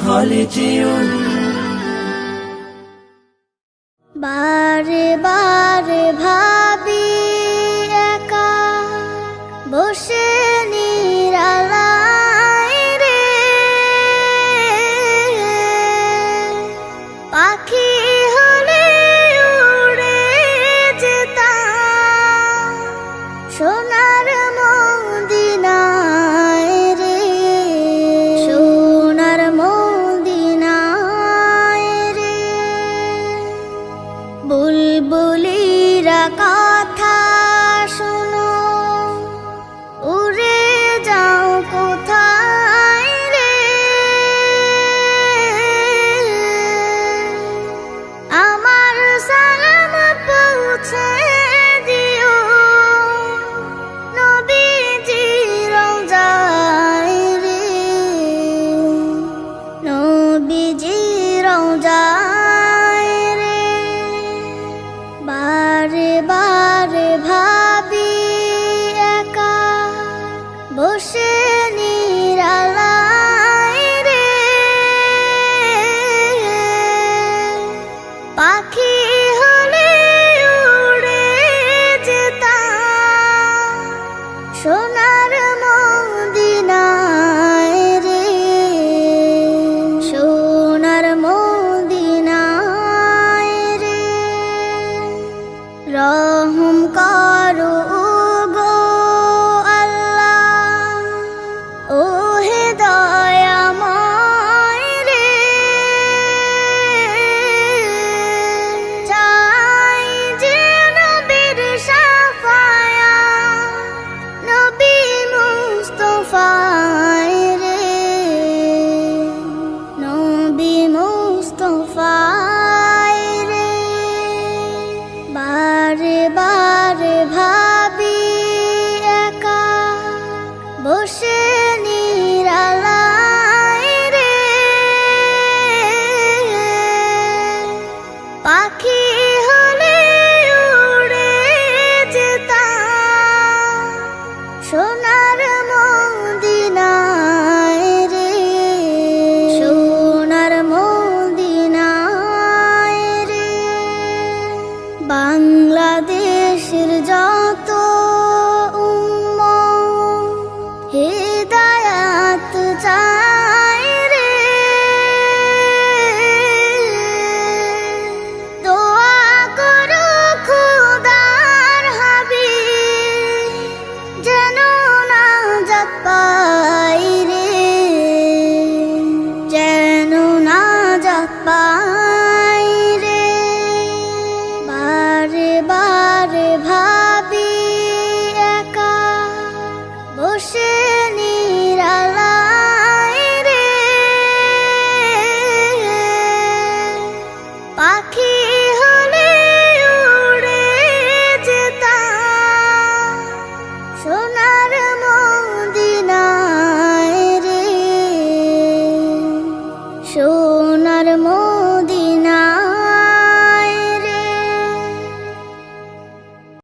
خالدون বারে বারে ভাবি একা বসে নিরালায় রে, পাখি হলে উড়ে যেতাম সোনার মদিনায় রে, সোনার মদিনায় রে। বুলবুলিরা কথা শোনো, উড়ে যাও কোথায় রে, আমার সালাম পৌঁছে দিও নবীজি রওজায় রে, নবীজি রওজায় রে। বারে বারে ভাবি একা বসে নিরালায় রে, পাখি হলে উড়ে যেতাম সোনার মদিনায় রে, সোনার মদিনায় রে। রহম করো গো আল্লাহ, ও হে দয়াময় রে, চাই যে নবীর শাফায়াত, নবী মুস্তাফায় রে, নবী মুস্তাফায় রে। বারে বারে ভাবি একা বসে নিরালায় রে, পাখি হলে উড়ে যেতাম সোনার মদিনায় রে, সোনার মদিনায় রে। বাংলাদেশের যত উম্মত হিদায়াত চায় রে, দোয়া করো খোদার হাবিব যেন নাজাত পাই রে, যেন নাজাত পাই রে। বারে বারে ভাবি একা বসে নিরালায় রে, পাখি